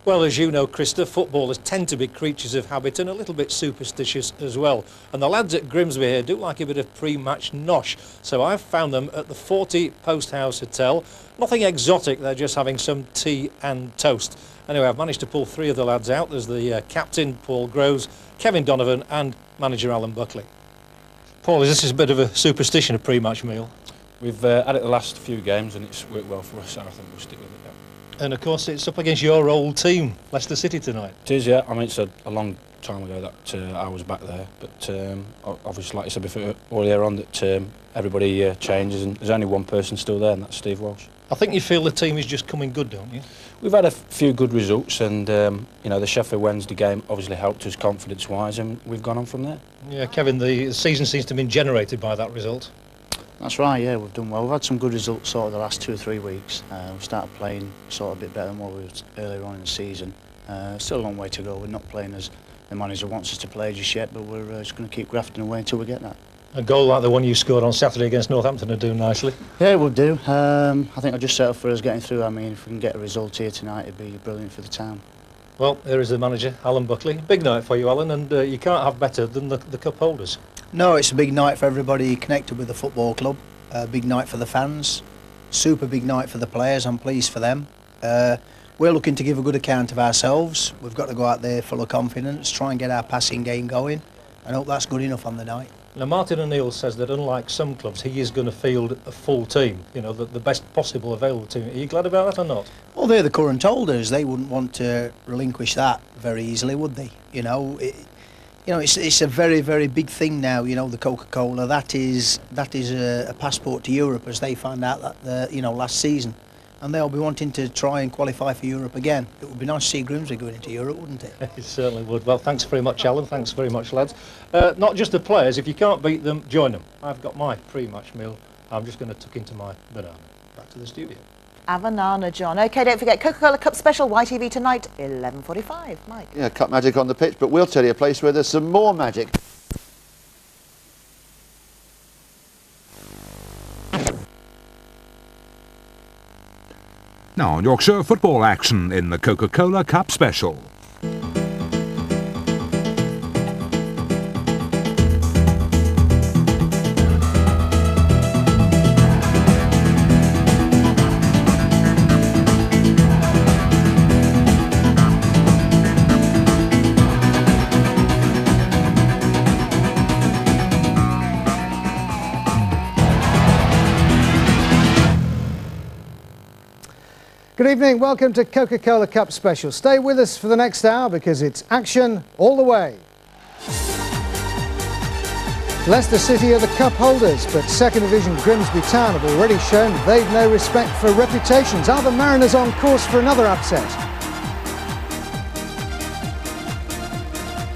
Well, as you know, Krista, footballers tend to be creatures of habit and a little bit superstitious as well. And the lads at Grimsby here do like a bit of pre-match nosh. So I've found them at the 40 Post House Hotel. Nothing exotic, they're just having some tea and toast. Anyway, I've managed to pull 3 of the lads out. There's the captain, Paul Groves, Kevin Donovan and manager Alan Buckley. Paul, is this a bit of a superstition, a pre-match meal? We've had it the last few games and it's worked well for us, so I think we'll stick with it. Yeah. And of course it's up against your old team, Leicester City, tonight. It is, yeah. I mean, it's a long time ago that I was back there, but obviously, like I said before, earlier on, that everybody changes and there's only one person still there, and that's Steve Walsh. I think you feel the team is just coming good, don't you? We've had a few good results, and you know, the Sheffield Wednesday game obviously helped us confidence-wise, and we've gone on from there. Yeah, Kevin, the season seems to have been generated by that result. That's right, yeah, we've done well. We've had some good results sort of the last 2 or 3 weeks. We've started playing sort of a bit better than what we were earlier on in the season. Still a long way to go. We're not playing as the manager wants us to play just yet, but we're just going to keep grafting away until we get that. A goal like the one you scored on Saturday against Northampton would do nicely. Yeah, it would do. I think I'll just settle for us getting through. I mean, if we can get a result here tonight, it'd be brilliant for the town. Well, here is the manager, Alan Buckley. Big night for you, Alan, and you can't have better than the cup holders. No, it's a big night for everybody connected with the football club. A big night for the fans. Super big night for the players. I'm pleased for them. We're looking to give a good account of ourselves. We've got to go out there full of confidence, try and get our passing game going. I hope that's good enough on the night. Now, Martin O'Neill says that unlike some clubs, he is going to field a full team, you know, the best possible available team. Are you glad about that or not? Well, they're the current holders. They wouldn't want to relinquish that very easily, would they? You know, it's a very, very big thing now. You know, the Coca-Cola. That is a passport to Europe, as they found out that last season, and they'll be wanting to try and qualify for Europe again. It would be nice to see Grimsby going into Europe, wouldn't it? It certainly would. Well, thanks very much, Alan. Thanks very much, lads. Not just the players. If you can't beat them, join them. I've got my pre-match meal. I'm just going to tuck into my banana. Back to the studio. A banana, John. OK, don't forget, Coca-Cola Cup Special, YTV tonight, 11:45. Mike. Yeah, cup magic on the pitch, but we'll tell you a place where there's some more magic. Now, Yorkshire football action in the Coca-Cola Cup Special. Good evening, welcome to Coca-Cola Cup Special. Stay with us for the next hour because it's action all the way. Leicester City are the cup holders, but second division Grimsby Town have already shown they've no respect for reputations. Are the Mariners on course for another upset?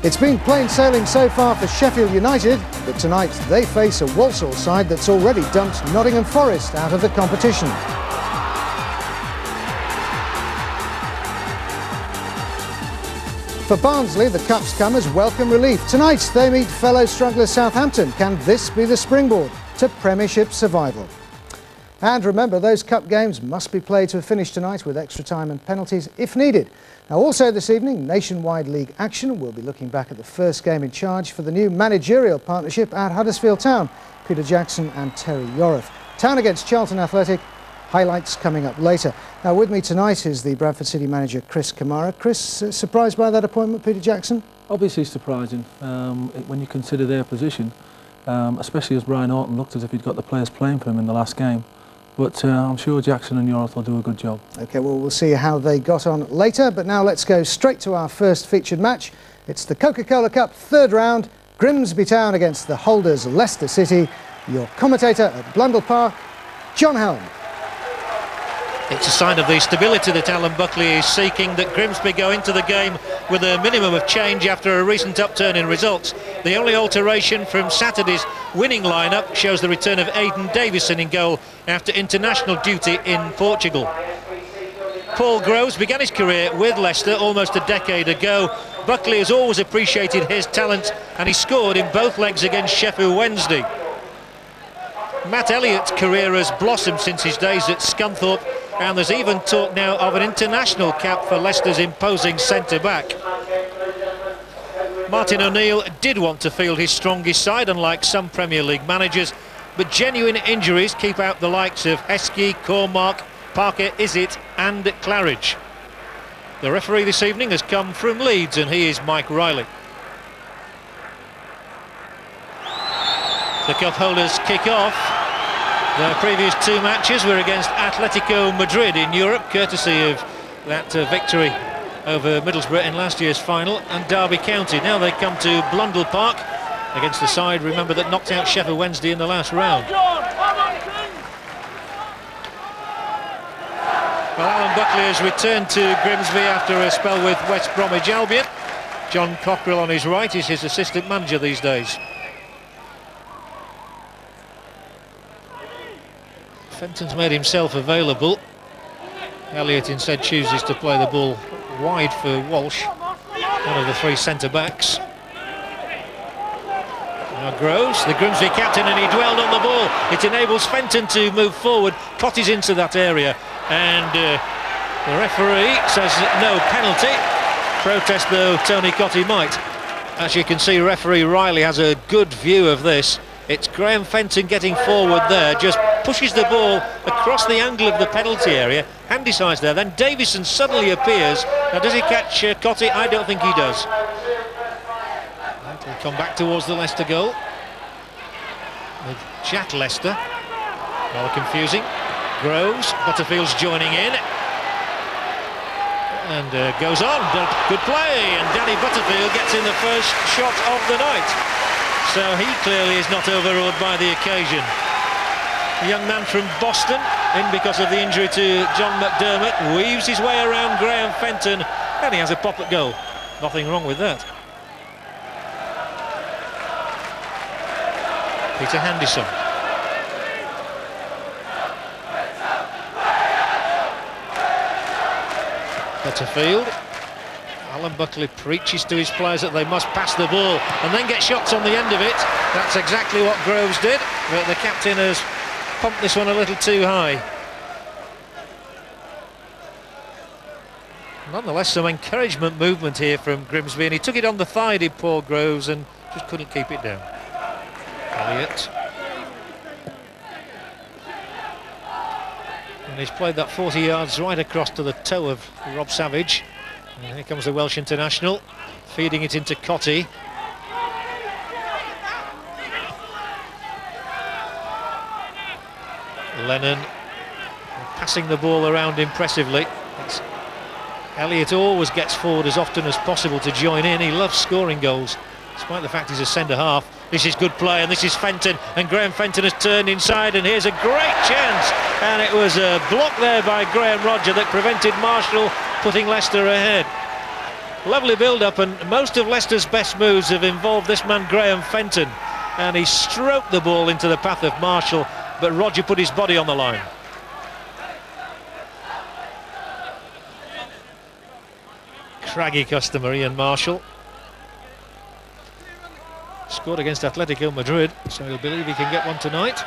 It's been plain sailing so far for Sheffield United, but tonight they face a Walsall side that's already dumped Nottingham Forest out of the competition. For Barnsley, the Cups come as welcome relief. Tonight, they meet fellow strugglers Southampton. Can this be the springboard to Premiership survival? And remember, those Cup games must be played to a finish tonight with extra time and penalties if needed. Now, also this evening, nationwide league action. We'll be looking back at the first game in charge for the new managerial partnership at Huddersfield Town, Peter Jackson and Terry Yorath. Town against Charlton Athletic. Highlights coming up later. Now with me tonight is the Bradford City manager Chris Kamara. Chris, surprised by that appointment, Peter Jackson? Obviously surprising when you consider their position, especially as Brian Orton looked as if he'd got the players playing for him in the last game. But I'm sure Jackson and Yorath will do a good job. OK, well, we'll see how they got on later, but now let's go straight to our first featured match. It's the Coca-Cola Cup third round, Grimsby Town against the holders Leicester City. Your commentator at Blundell Park, John Helm. It's a sign of the stability that Alan Buckley is seeking, that Grimsby go into the game with a minimum of change after a recent upturn in results. The only alteration from Saturday's winning lineup shows the return of Aidan Davison in goal after international duty in Portugal. Paul Groves began his career with Leicester almost a decade ago. Buckley has always appreciated his talent and he scored in both legs against Sheffield Wednesday. Matt Elliott's career has blossomed since his days at Scunthorpe, and there's even talk now of an international cap for Leicester's imposing centre-back. Martin O'Neill did want to field his strongest side, unlike some Premier League managers, but genuine injuries keep out the likes of Heskey, Cormack, Parker, Izzet and Claridge. The referee this evening has come from Leeds, and he is Mike Riley. The cup holders kick off. Their previous two matches were against Atletico Madrid in Europe, courtesy of that victory over Middlesbrough in last year's final, and Derby County. Now they come to Blundell Park against the side, remember, that knocked out Sheffield Wednesday in the last round. Well, Alan Buckley has returned to Grimsby after a spell with West Bromwich Albion. John Cockrell on his right is his assistant manager these days. Fenton's made himself available. Elliott instead chooses to play the ball wide for Walsh, one of the three centre-backs. Now Groves, the Grimsby captain, and he dwelled on the ball. It enables Fenton to move forward. Cotty's into that area, and the referee says no penalty. Protest though Tony Cotty might. As you can see, referee Riley has a good view of this. It's Graham Fenton getting forward there, just pushes the ball across the angle of the penalty area. Handy size there, then Davison suddenly appears. Now does he catch Cotty? I don't think he does. Right, we'll come back towards the Leicester goal with Jack Leicester. Rather confusing. Groves, Butterfield's joining in. And goes on, good play, and Danny Butterfield gets in the first shot of the night. So he clearly is not overawed by the occasion. A young man from Boston, in because of the injury to John McDermott, weaves his way around Graham Fenton, and he has a pop at goal. Nothing wrong with that. Peter Handison. Butterfield. Alan Buckley preaches to his players that they must pass the ball and then get shots on the end of it. That's exactly what Groves did, but the captain has pumped this one a little too high. Nonetheless, some encouragement movement here from Grimsby, and he took it on the thigh, did Paul Groves, and just couldn't keep it down. Elliott. And he's played that 40 yards right across to the toe of Rob Savage. And here comes the Welsh international, feeding it into Cotty. Lennon passing the ball around impressively. Elliott always gets forward as often as possible to join in. He loves scoring goals, despite the fact he's a centre-half. This is good play, and this is Fenton, and Graham Fenton has turned inside, and here's a great chance, and it was a block there by Graham Rodger that prevented Marshall putting Leicester ahead. Lovely build-up, and most of Leicester's best moves have involved this man Graham Fenton, and he stroked the ball into the path of Marshall, but Rodger put his body on the line. Craggy customer, Ian Marshall. Scored against Atletico Madrid, so he'll believe he can get one tonight.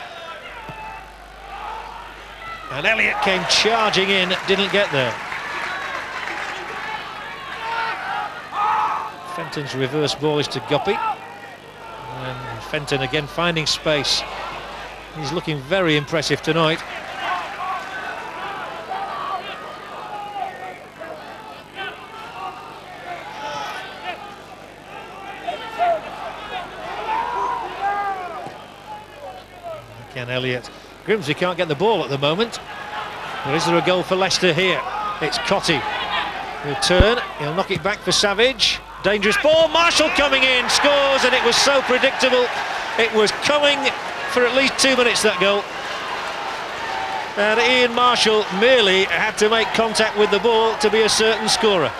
And Elliott came charging in, didn't get there. Fenton's reverse ball is to Guppy. And Fenton again finding space. He's looking very impressive tonight. Again, Elliott. Grimsby can't get the ball at the moment. But is there a goal for Leicester here? It's Cotty. He'll turn, he'll knock it back for Savage. Dangerous ball, Marshall coming in, scores, and it was so predictable. It was coming for at least 2 minutes, that goal. And Ian Marshall merely had to make contact with the ball to be a certain scorer.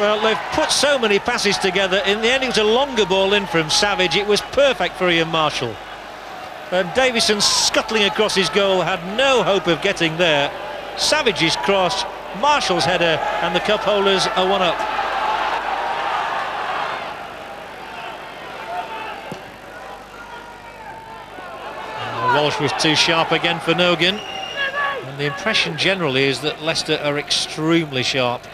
Well, they've put so many passes together. In the end, it was a longer ball in from Savage. It was perfect for Ian Marshall. And Davison scuttling across his goal had no hope of getting there. Savage's cross, Marshall's header, and the cup holders are one up. Walsh was too sharp again for Nogan. And the impression generally is that Leicester are extremely sharp.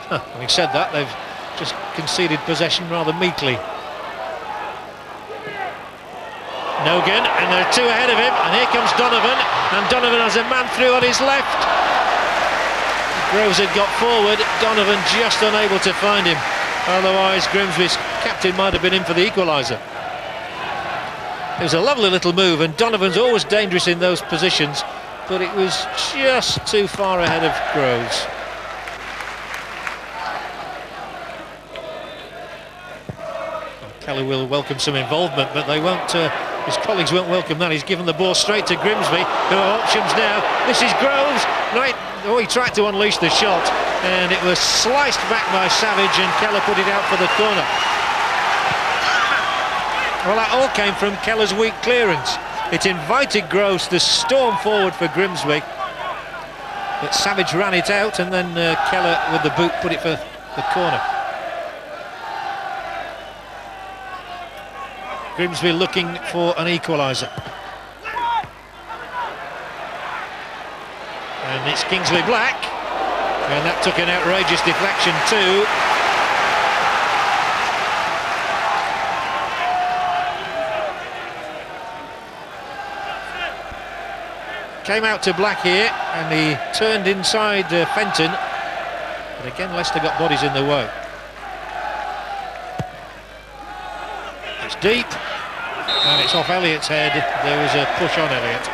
Having said that, they've just conceded possession rather meekly. Nogan, and there are two ahead of him, and here comes Donovan, and Donovan has a man through on his left. Groves had got forward, Donovan just unable to find him. Otherwise, Grimsby's captain might have been in for the equaliser. It was a lovely little move, and Donovan's always dangerous in those positions, but it was just too far ahead of Groves. Kelly will welcome some involvement, but they won't. His colleagues won't welcome that. He's given the ball straight to Grimsby, who have options now. This is Groves. Right. Oh, he tried to unleash the shot, and it was sliced back by Savage, and Keller put it out for the corner. Well, that all came from Keller's weak clearance. It invited Groves to storm forward for Grimsby, but Savage ran it out, and then Keller with the boot put it for the corner. Grimsby looking for an equaliser. And it's Kingsley Black, and that took an outrageous deflection too. Came out to Black here, and he turned inside Fenton, but again Leicester got bodies in the way. It's deep, and it's off Elliott's head. There was a push on Elliott.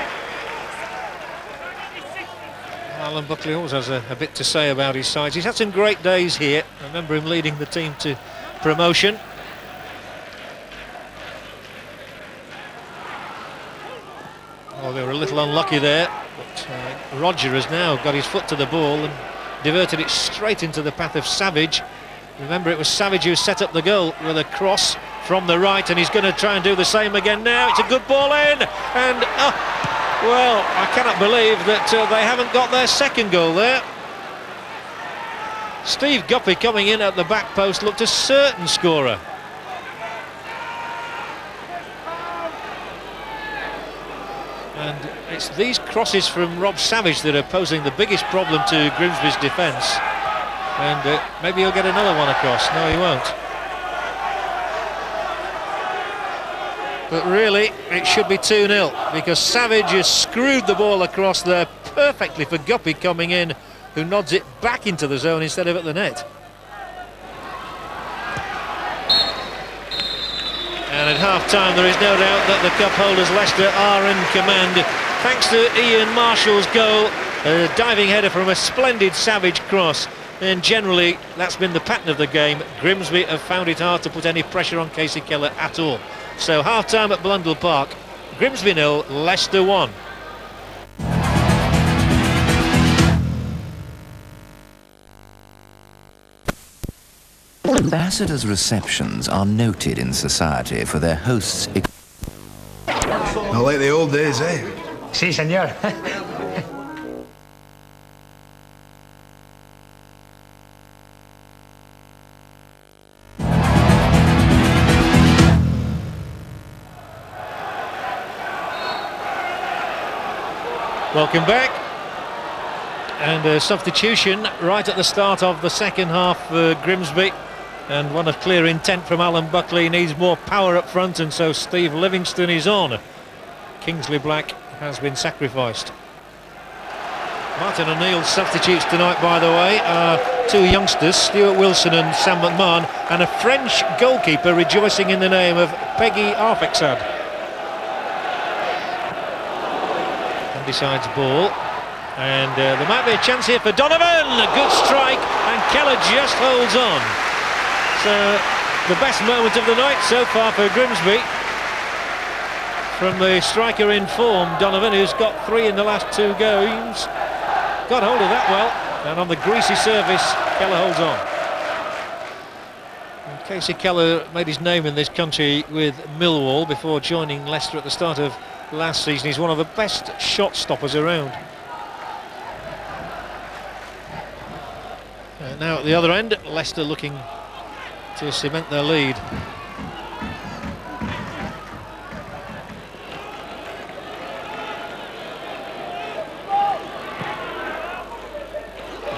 Alan Buckley always has a bit to say about his sides. He's had some great days here. I remember him leading the team to promotion. Oh, they were a little unlucky there, but Roger has now got his foot to the ball and diverted it straight into the path of Savage. Remember, it was Savage who set up the goal with a cross from the right, and he's going to try and do the same again now. It's a good ball in, and well, I cannot believe that they haven't got their second goal there. Steve Guppy coming in at the back post looked a certain scorer. And it's these crosses from Rob Savage that are posing the biggest problem to Grimsby's defence. And maybe he'll get another one across. No, he won't. But really, it should be 2-0, because Savage has screwed the ball across there perfectly for Guppy coming in, who nods it back into the zone instead of at the net. And at half-time, there is no doubt that the cup holders Leicester are in command, thanks to Ian Marshall's goal, a diving header from a splendid Savage cross. And generally, that's been the pattern of the game. Grimsby have found it hard to put any pressure on Casey Keller at all. So half-time at Blundell Park, Grimsby 0, Leicester 1. Ambassadors' receptions are noted in society for their hosts. Not like the old days, eh? Sí, señor. Welcome back, and a substitution right at the start of the second half for Grimsby, and one of clear intent from Alan Buckley. Needs more power up front, and so Steve Livingston is on. Kingsley Black has been sacrificed. Martin O'Neill's substitutes tonight, by the way, are two youngsters, Stuart Wilson and Sam McMahon, and a French goalkeeper rejoicing in the name of Peggy Arfexad. Decides ball, and there might be a chance here for Donovan. A good strike, and Keller just holds on. So the best moment of the night so far for Grimsby from the striker in form, Donovan, who's got 3 in the last 2 games. Got hold of that well, and on the greasy surface, Keller holds on. And Casey Keller made his name in this country with Millwall before joining Leicester at the start of last season. He's one of the best shot stoppers around. Now at the other end, Leicester looking to cement their lead.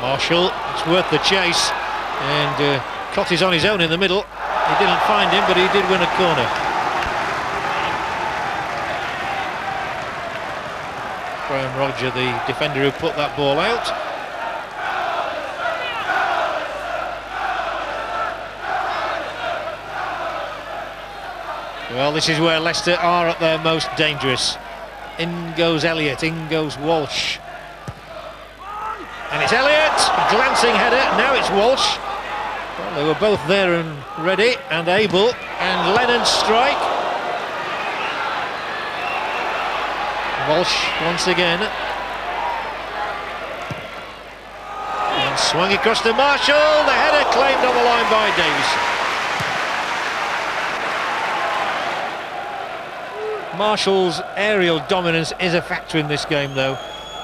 Marshall, it's worth the chase, and Cotty's on his own in the middle. He didn't find him, but he did win a corner. Graham Roger, the defender who put that ball out. Well, this is where Leicester are at their most dangerous. In goes Elliott, in goes Walsh. And it's Elliott, glancing header, now it's Walsh. Well, they were both there and ready and able, and Lennon's strike. Walsh once again. And swung across to Marshall, the header claimed on the line by Davison. Marshall's aerial dominance is a factor in this game though.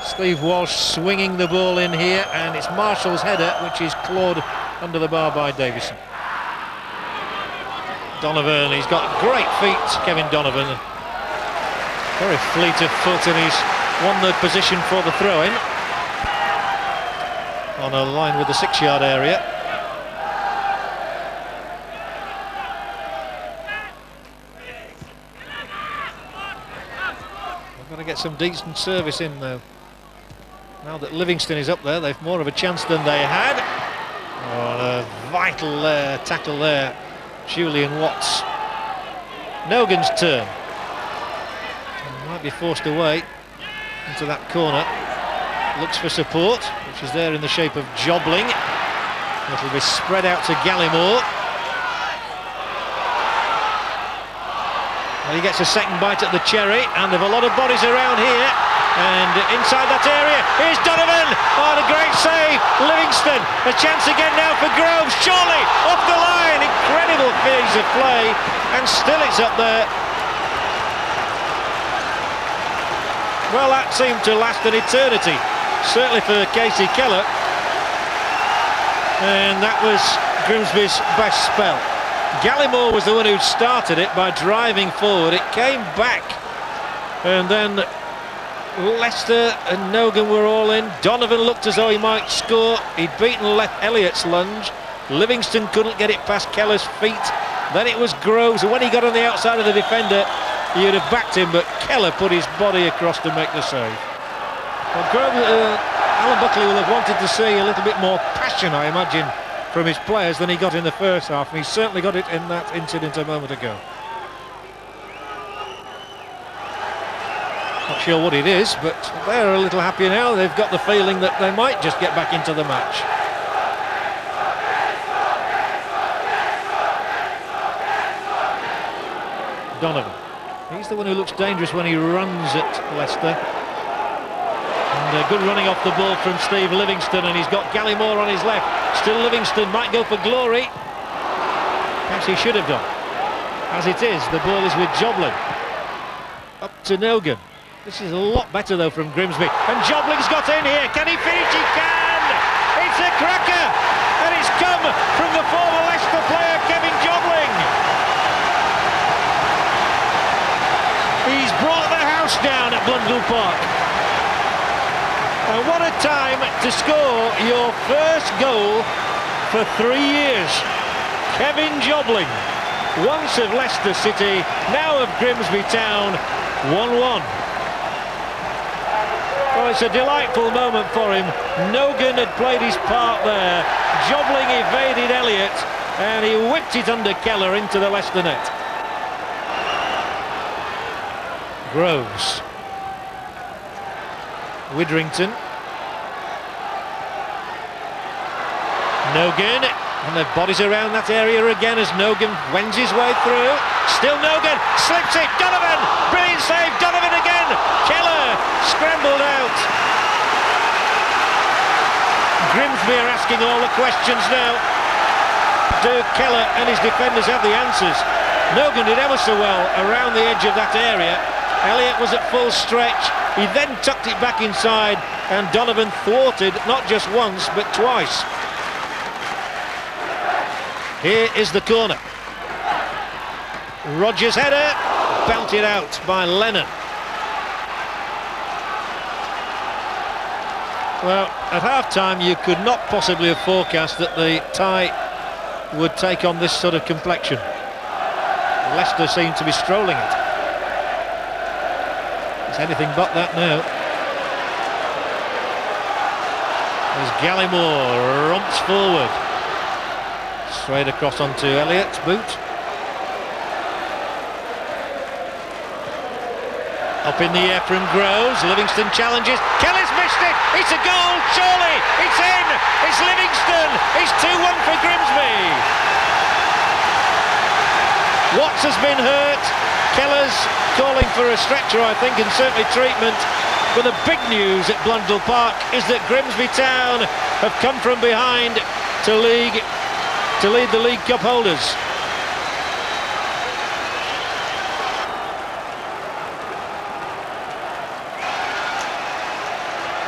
Steve Walsh swinging the ball in here, and it's Marshall's header which is clawed under the bar by Davison. Donovan, he's got great feet, Kevin Donovan. Very fleet of foot, and he's won the position for the throw-in. On a line with the 6-yard area. Got to get some decent service in though. Now that Livingston is up there, they've more of a chance than they had. Oh, a vital tackle there, Julian Watts. Nogan's turn. He might be forced away into that corner. Looks for support, which is there in the shape of Jobling. It'll be spread out to Gallimore. Well, he gets a second bite at the cherry, and there are a lot of bodies around here. And inside that area, here's Donovan. Oh, a great save. Livingston, a chance again now for Groves. Surely off the line. Incredible piece of play, and still it's up there. Well, that seemed to last an eternity, certainly for Casey Keller. And that was Grimsby's best spell. Gallimore was the one who started it by driving forward. It came back, and then Leicester and Nogan were all in. Donovan looked as though he might score. He'd beaten Elliott's lunge. Livingston couldn't get it past Keller's feet. Then it was Groves, and when he got on the outside of the defender, you'd have backed him, but Keller put his body across to make the save. Well, Alan Buckley will have wanted to see a little bit more passion, I imagine, from his players than he got in the first half, and he certainly got it in that incident a moment ago. Not sure what it is, but they're a little happier now. They've got the feeling that they might just get back into the match. Donovan, he's the one who looks dangerous when he runs at Leicester. And good running off the ball from Steve Livingston, and he's got Gallimore on his left. Still Livingston might go for glory. Perhaps he should have done. As it is, the ball is with Jobling. Up to Nogan. This is a lot better though from Grimsby. And Jobling's got in here. Can he finish? He can! It's a cracker! And it's come from the former Leicester player, Kevin Jobling. He's brought the house down at Blundell Park. And what a time to score your first goal for 3 years. Kevin Jobling, once of Leicester City, now of Grimsby Town, 1-1. Oh, it's a delightful moment for him. Nogan had played his part there. Jobling evaded Elliott, and he whipped it under Keller into the Leicester net. Groves. Widdrington. Nogan, and the bodies around that area again as Nogan wends his way through. Still Nogan, slips it, Donovan, brilliant save, Donovan again, Keller scrambled out. Grimsby are asking all the questions now. Do Keller and his defenders have the answers? Nogan did ever so well around the edge of that area. Elliott was at full stretch. He then tucked it back inside, and Donovan thwarted not just once but twice. Here is the corner. Rogers' header, belted out by Lennon. Well, at half-time you could not possibly have forecast that the tie would take on this sort of complexion. Leicester seem to be strolling it. It's anything but that now. As Gallimore romps forward. Straight across onto Elliott's boot. Up in the air from Groves. Livingston challenges. Kelly's missed it. It's a goal, surely. It's in. It's Livingston. It's 2-1 for Grimsby. Watts has been hurt. Keller's calling for a stretcher, I think, and certainly treatment. But the big news at Blundell Park is that Grimsby Town have come from behind to lead the League Cup holders.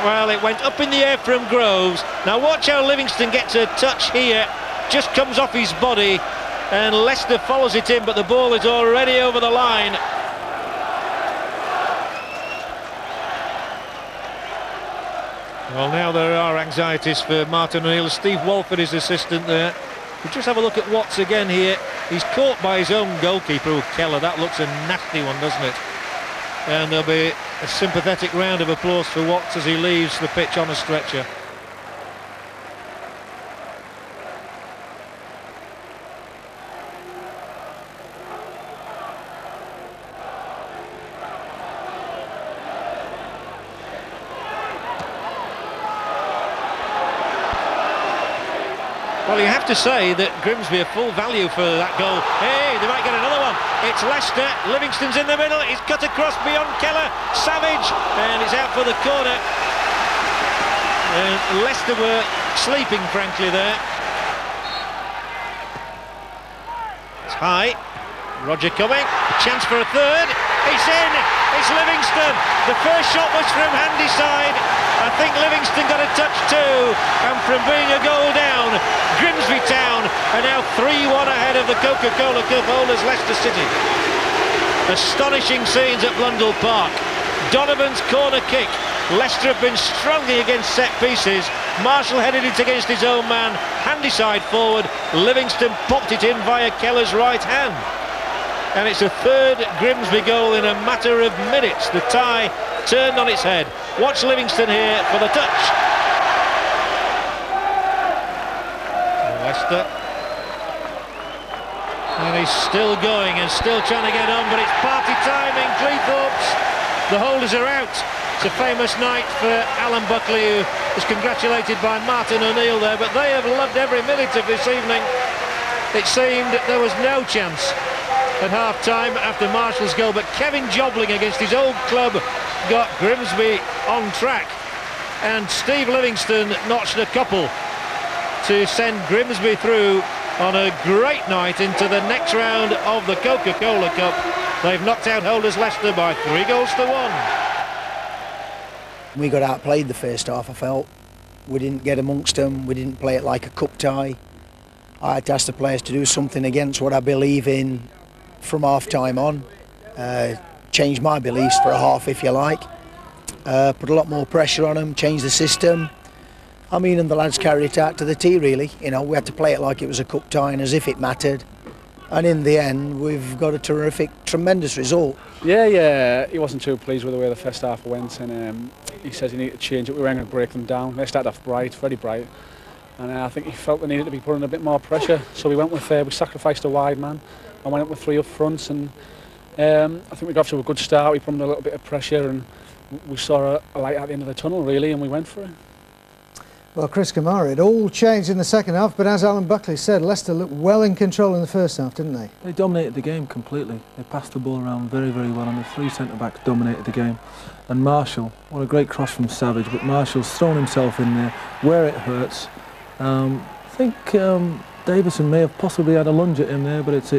Well, it went up in the air from Groves. Now watch how Livingston gets a touch here. Just comes off his body, and Leicester follows it in, but the ball is already over the line. Well, now there are anxieties for Martin O'Neill. Steve Walford, his assistant there. We'll just have a look at Watts again here. He's caught by his own goalkeeper, Keller. That looks a nasty one, doesn't it? And there'll be a sympathetic round of applause for Watts as he leaves the pitch on a stretcher. Well, you have to say that Grimsby are full value for that goal. Hey, they might get another one. It's Leicester. Livingston's in the middle. He's cut across beyond Keller. Savage, and it's out for the corner. Leicester were sleeping, frankly, there. It's high. Roger coming. Chance for a third. It's in. It's Livingston. The first shot was from handy side. I think Livingston got a touch too, and from being a goal down, Grimsby Town are now 3-1 ahead of the Coca-Cola Cup holders Leicester City. Astonishing scenes at Blundell Park. Donovan's corner kick. Leicester have been struggling against set pieces. Marshall headed it against his own man, handy side forward. Livingston popped it in via Keller's right hand. And it's a third Grimsby goal in a matter of minutes. The tie turned on its head. Watch Livingston here for the touch. Leicester. And he's still going and still trying to get on, but it's party time in Cleethorpes. The holders are out. It's a famous night for Alan Buckley, who is congratulated by Martin O'Neill there, but they have loved every minute of this evening. It seemed there was no chance at half-time after Marshall's goal, but Kevin Jobling against his old club got Grimsby on track, and Steve Livingston notched a couple to send Grimsby through on a great night into the next round of the Coca-Cola Cup. They've knocked out holders Leicester by 3-1. We got outplayed the first half, I felt. We didn't get amongst them, we didn't play it like a cup tie. I had to ask the players to do something against what I believe in from half-time on. Change my beliefs for a half, if you like. Put a lot more pressure on them, change the system. I mean, and the lads carried it out to the tee, really. You know, we had to play it like it was a cup tie and as if it mattered. And in the end, we've got a terrific, tremendous result. Yeah, he wasn't too pleased with the way the first half went, and he says he needed to change it. We weren't going to break them down. They started off bright, very bright, and I think he felt they needed to be putting a bit more pressure. So we went with, we sacrificed a wide man and went up with 3 up front, and I think we got off to a good start. We put them a little bit of pressure, and we saw a light at the end of the tunnel, really, and we went for it. Well, Chris Kamara, it all changed in the second half, but as Alan Buckley said, Leicester looked well in control in the first half, didn't they? They dominated the game completely. They passed the ball around very, very well, and the 3 centre-backs dominated the game. And Marshall, what a great cross from Savage, but Marshall's thrown himself in there where it hurts. I think Davison may have possibly had a lunge at him there, but it's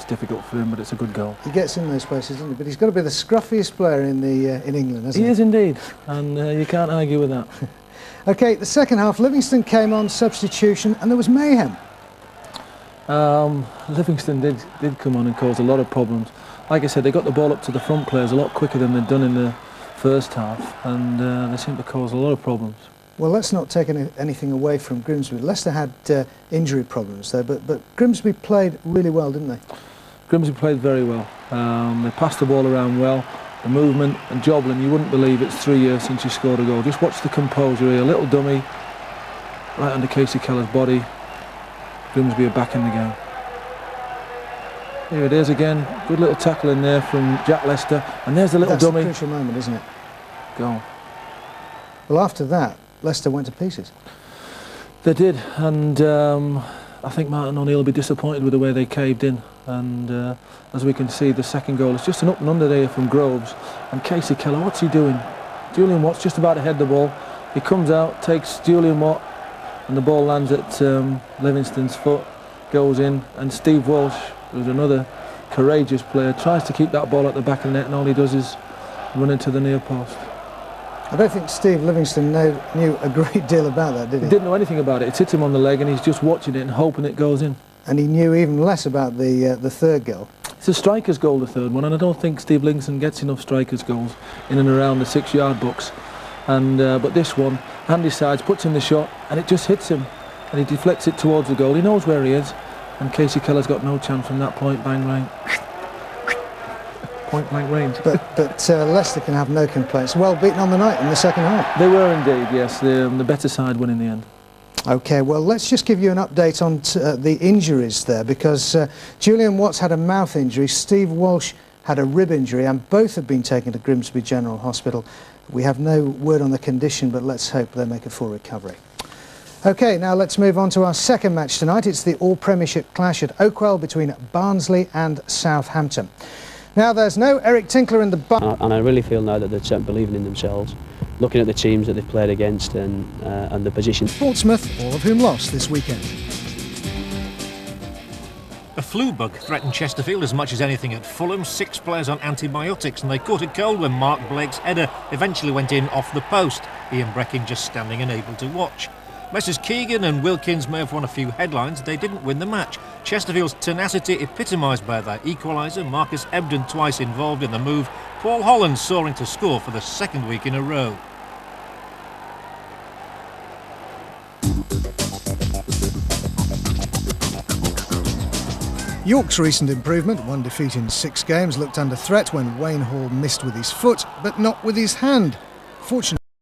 difficult for him, but it's a good goal. He gets in those places, doesn't he? But he's got to be the scruffiest player in England, hasn't he? He is indeed, and you can't argue with that. OK, the second half, Livingston came on substitution and there was mayhem. Livingston did come on and cause a lot of problems. Like I said, they got the ball up to the front players a lot quicker than they'd done in the first half, and they seemed to cause a lot of problems. Well, let's not take anything away from Grimsby. Leicester had injury problems there, but Grimsby played really well, didn't they? Grimsby played very well. They passed the ball around well. The movement and Joblin, you wouldn't believe it's 3 years since he scored a goal. Just watch the composure here. A little dummy right under Casey Keller's body. Grimsby are back in the game. Here it is again. Good little tackle in there from Jack Lester. And there's the little dummy. That's a crucial moment, isn't it? Goal. Well, after that, Leicester went to pieces. They did, and I think Martin O'Neill will be disappointed with the way they caved in. And as we can see, the second goal is just an up and under there from Groves. And Casey Keller, what's he doing? Julian Watt's just about to head the ball. He comes out, takes Julian Watt, and the ball lands at Livingston's foot, goes in, and Steve Walsh, who's another courageous player, tries to keep that ball at the back of the net, and all he does is run into the near post. I don't think Steve Livingston knew a great deal about that, did he? He didn't know anything about it. It hit him on the leg, and he's just watching it and hoping it goes in. And he knew even less about the third goal. It's a striker's goal, the third one, and I don't think Steve Livingston gets enough striker's goals in and around the 6-yard box. And but this one, handy sides, puts in the shot, and it just hits him, and he deflects it towards the goal. He knows where he is, and Casey Keller's got no chance from that point blank range. Point blank range. But Leicester can have no complaints. Well beaten on the night in the second half. They were indeed, yes. The better side won in the end. OK, well, let's just give you an update on the injuries there, because Julian Watts had a mouth injury, Steve Walsh had a rib injury, and both have been taken to Grimsby General Hospital. We have no word on the condition, but let's hope they make a full recovery. OK, now let's move on to our second match tonight. It's the All-Premiership clash at Oakwell between Barnsley and Southampton. Now, there's no Eric Tinkler in the... And I really feel now that they're certainly believing in themselves, looking at the teams that they've played against and the position. Portsmouth, all of whom lost this weekend. A flu bug threatened Chesterfield as much as anything at Fulham. 6 players on antibiotics, and they caught it cold when Mark Blake's header eventually went in off the post. Ian Breckin just standing unable to watch. Messrs Keegan and Wilkins may have won a few headlines. They didn't win the match. Chesterfield's tenacity epitomised by their equaliser. Marcus Ebden twice involved in the move. Paul Holland soaring to score for the second week in a row. York's recent improvement, 1 defeat in 6 games, looked under threat when Wayne Hall missed with his foot, but not with his hand. Fortunately,